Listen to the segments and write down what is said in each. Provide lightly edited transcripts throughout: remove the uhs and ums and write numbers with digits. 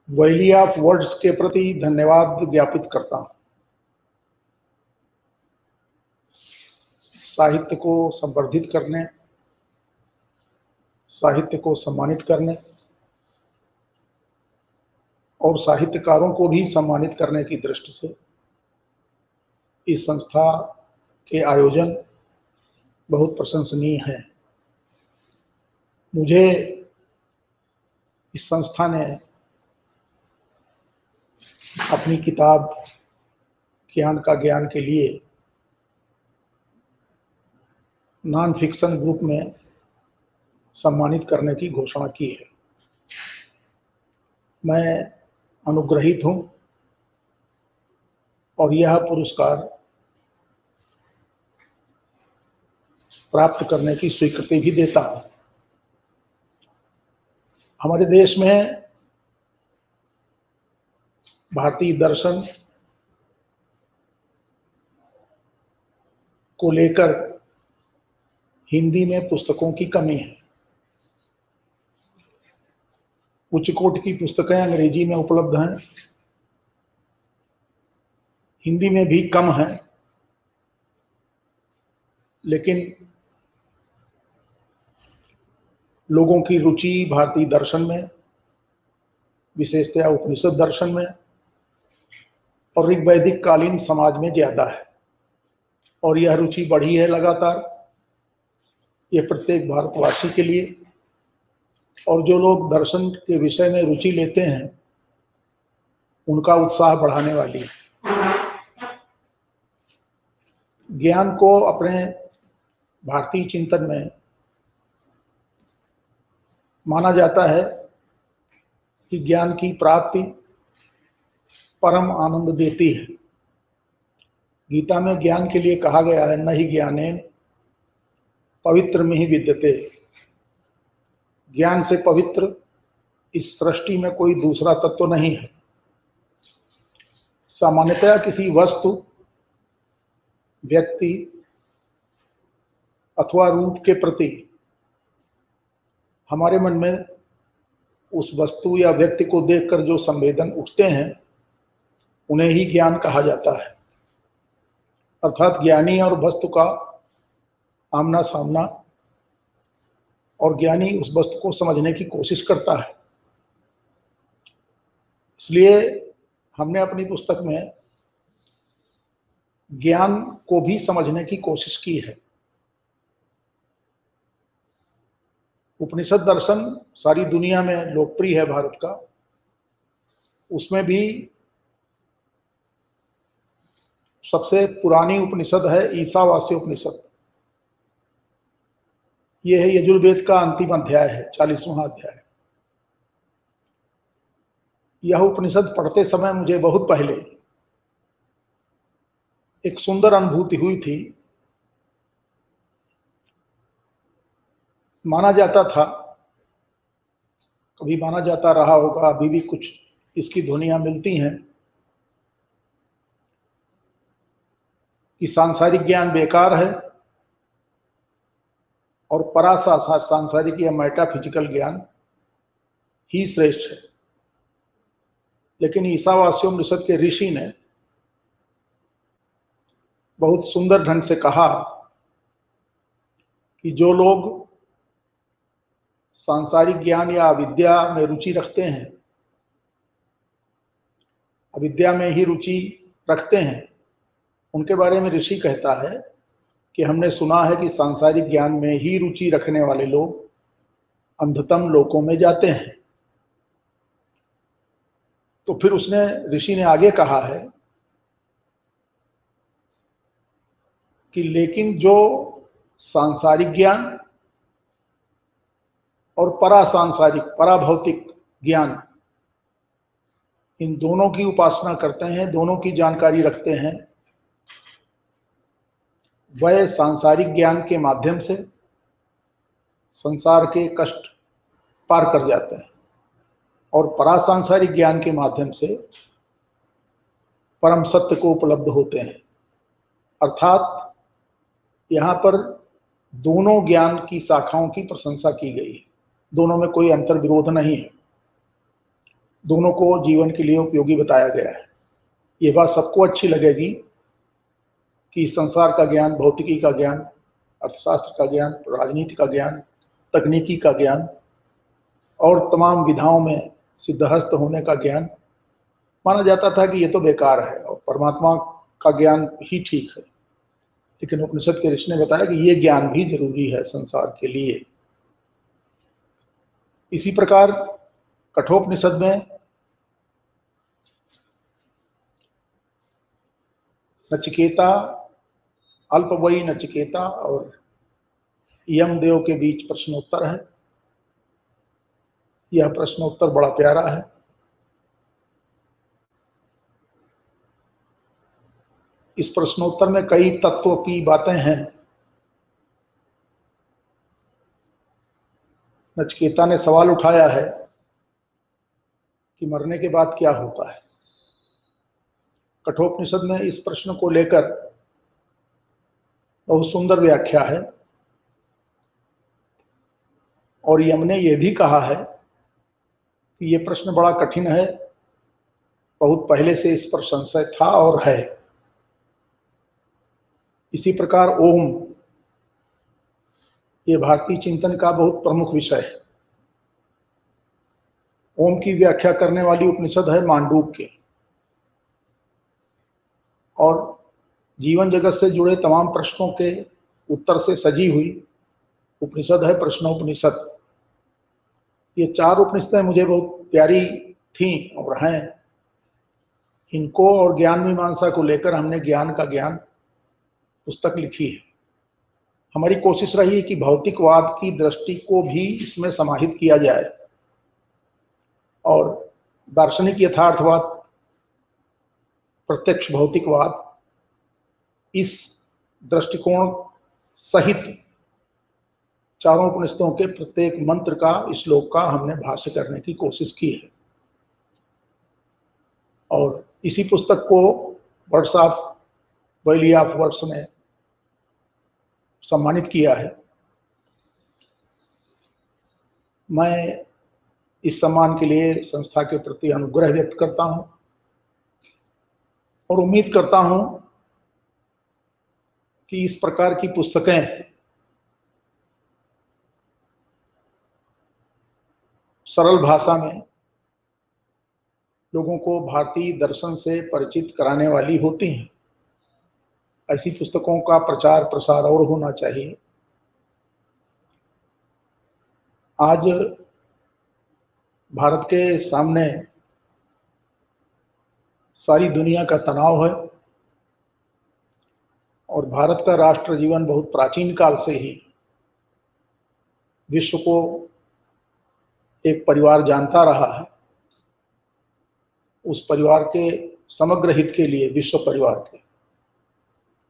Valley of words के प्रति धन्यवाद ज्ञापित करता हूं। साहित्य को संवर्धित करने, साहित्य को सम्मानित करने और साहित्यकारों को भी सम्मानित करने की दृष्टि से इस संस्था के आयोजन बहुत प्रशंसनीय हैं। मुझे इस संस्था ने अपनी किताब ज्ञान का ज्ञान के लिए नॉन फिक्शन ग्रुप में सम्मानित करने की घोषणा की है। मैं अनुग्रहित हूं और यह पुरस्कार प्राप्त करने की स्वीकृति भी देता हूं। हमारे देश में भारतीय दर्शन को लेकर हिंदी में पुस्तकों की कमी है। उच्च कोटि की पुस्तकें अंग्रेजी में उपलब्ध हैं, हिंदी में भी कम है, लेकिन लोगों की रुचि भारतीय दर्शन में, विशेषतया उपनिषद दर्शन में और ऋग्वैदिक कालीन समाज में ज्यादा है और यह रुचि बढ़ी है लगातार। यह प्रत्येक भारतवासी के लिए और जो लोग दर्शन के विषय में रुचि लेते हैं उनका उत्साह बढ़ाने वाली है। ज्ञान को अपने भारतीय चिंतन में माना जाता है कि ज्ञान की प्राप्ति परम आनंद देती है। गीता में ज्ञान के लिए कहा गया है, न ही ज्ञानेन पवित्रमिहि विद्यते। ज्ञान से पवित्र इस सृष्टि में कोई दूसरा तत्व नहीं है। सामान्यतया किसी वस्तु, व्यक्ति अथवा रूप के प्रति हमारे मन में उस वस्तु या व्यक्ति को देखकर जो संवेदन उठते हैं उन्हें ही ज्ञान कहा जाता है। अर्थात ज्ञानी और वस्तु का आमना सामना और ज्ञानी उस वस्तु को समझने की कोशिश करता है। इसलिए हमने अपनी पुस्तक में ज्ञान को भी समझने की कोशिश की है। उपनिषद दर्शन सारी दुनिया में लोकप्रिय है भारत का। उसमें भी सबसे पुरानी उपनिषद है ईशावास्य उपनिषद। यह है यजुर्वेद का अंतिम अध्याय है, 40वां अध्याय। यह उपनिषद पढ़ते समय मुझे बहुत पहले एक सुंदर अनुभूति हुई थी। माना जाता था, कभी माना जाता रहा होगा, अभी भी कुछ इसकी ध्वनियां मिलती हैं कि सांसारिक ज्ञान बेकार है और सांसारिक या मेटाफिजिकल ज्ञान ही श्रेष्ठ है। लेकिन ईशावास्योपनिषद के ऋषि ने बहुत सुंदर ढंग से कहा कि जो लोग सांसारिक ज्ञान या अविद्या में रुचि रखते हैं, अविद्या में ही रुचि रखते हैं, उनके बारे में ऋषि कहता है कि हमने सुना है कि सांसारिक ज्ञान में ही रुचि रखने वाले लोग अंधतम लोकों में जाते हैं। तो फिर ऋषि ने आगे कहा है कि लेकिन जो सांसारिक ज्ञान और परासांसारिक, पराभौतिक ज्ञान, इन दोनों की उपासना करते हैं, दोनों की जानकारी रखते हैं, वह सांसारिक ज्ञान के माध्यम से संसार के कष्ट पार कर जाते हैं और परासांसारिक ज्ञान के माध्यम से परम सत्य को उपलब्ध होते हैं। अर्थात यहाँ पर दोनों ज्ञान की शाखाओं की प्रशंसा की गई है, दोनों में कोई अंतर विरोध नहीं है। दोनों को जीवन के लिए उपयोगी बताया गया है। ये बात सबको अच्छी लगेगी कि संसार का ज्ञान, भौतिकी का ज्ञान, अर्थशास्त्र का ज्ञान, राजनीति का ज्ञान, तकनीकी का ज्ञान और तमाम विधाओं में सिद्धहस्त होने का ज्ञान माना जाता था कि ये तो बेकार है और परमात्मा का ज्ञान ही ठीक है। लेकिन उपनिषद के ऋषि ने बताया कि ये ज्ञान भी जरूरी है संसार के लिए। इसी प्रकार कठोपनिषद में नचिकेता, अल्पवयी नचिकेता और यमदेव के बीच प्रश्नोत्तर है। यह प्रश्नोत्तर बड़ा प्यारा है। इस प्रश्नोत्तर में कई तत्वों की बातें हैं। नचिकेता ने सवाल उठाया है कि मरने के बाद क्या होता है। कठोपनिषद में इस प्रश्न को लेकर बहुत सुंदर व्याख्या है और यम ने यह भी कहा है कि यह प्रश्न बड़ा कठिन है, बहुत पहले से इस पर संशय था और है। इसी प्रकार ओम, ये भारतीय चिंतन का बहुत प्रमुख विषय है। ओम की व्याख्या करने वाली उपनिषद है मांडूक्य और जीवन जगत से जुड़े तमाम प्रश्नों के उत्तर से सजी हुई उपनिषद है प्रश्नोपनिषद। ये चार उपनिषदें मुझे बहुत प्यारी थीं और हैं। इनको और ज्ञान मीमांसा को लेकर हमने ज्ञान का ज्ञान पुस्तक लिखी है। हमारी कोशिश रही है कि भौतिकवाद की दृष्टि को भी इसमें समाहित किया जाए और दार्शनिक यथार्थवाद, प्रत्यक्ष भौतिकवाद, इस दृष्टिकोण सहित चारों उपनिषदों के प्रत्येक मंत्र का, श्लोक का हमने भाष्य करने की कोशिश की है और इसी पुस्तक को words of valley of words ने सम्मानित किया है। मैं इस सम्मान के लिए संस्था के प्रति अनुग्रह व्यक्त करता हूं और उम्मीद करता हूं कि इस प्रकार की पुस्तकें सरल भाषा में लोगों को भारतीय दर्शन से परिचित कराने वाली होती हैं। ऐसी पुस्तकों का प्रचार प्रसार और होना चाहिए। आज भारत के सामने सारी दुनिया का तनाव है और भारत का राष्ट्र जीवन बहुत प्राचीन काल से ही विश्व को एक परिवार जानता रहा है। उस परिवार के समग्र हित के लिए, विश्व परिवार के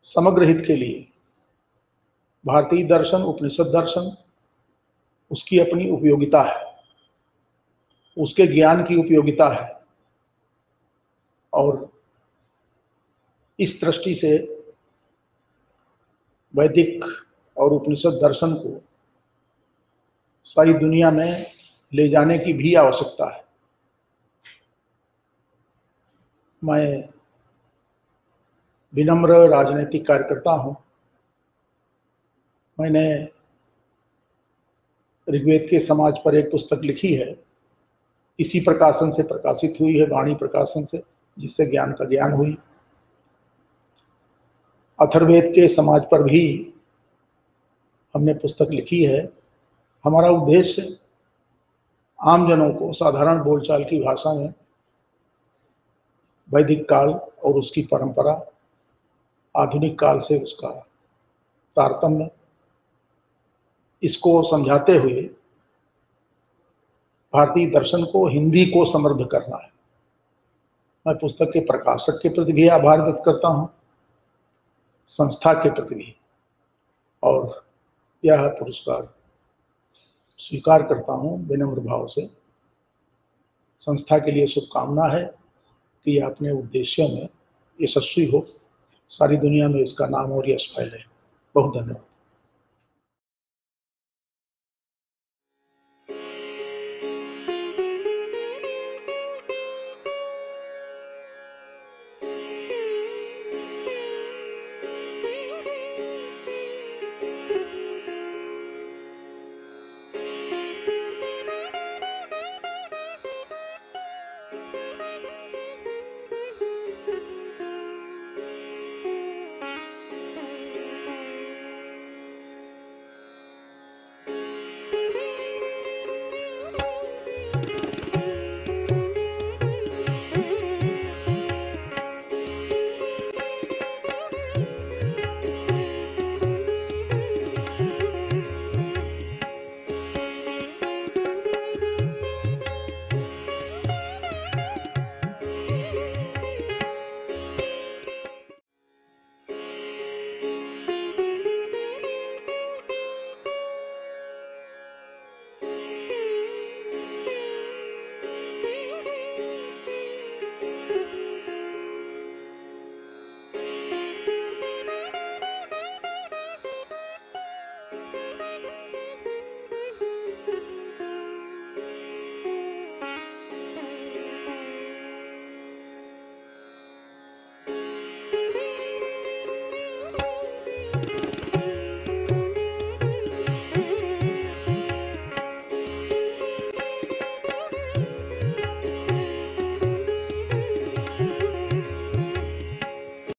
समग्र हित के लिए भारतीय दर्शन, उपनिषद दर्शन, उसकी अपनी उपयोगिता है, उसके ज्ञान की उपयोगिता है और इस दृष्टि से वैदिक और उपनिषद दर्शन को सारी दुनिया में ले जाने की भी आवश्यकता है। मैं विनम्र राजनीतिक कार्यकर्ता हूं। मैंने ऋग्वेद के समाज पर एक पुस्तक लिखी है, इसी प्रकाशन से प्रकाशित हुई है, वाणी प्रकाशन से, जिससे ज्ञान का ज्ञान हुई। अथर्ववेद के समाज पर भी हमने पुस्तक लिखी है। हमारा उद्देश्य आम जनों को साधारण बोलचाल की भाषा में वैदिक काल और उसकी परंपरा, आधुनिक काल से उसका तारतम्य, इसको समझाते हुए भारतीय दर्शन को, हिंदी को समृद्ध करना है। मैं पुस्तक के प्रकाशक के प्रति भी आभार व्यक्त करता हूं, संस्था के प्रति भी, और यह पुरस्कार स्वीकार करता हूं विनम्र भाव से। संस्था के लिए शुभकामना है कि यह अपने उद्देश्यों में यशस्वी हो, सारी दुनिया में इसका नाम और यश फैले। बहुत धन्यवाद।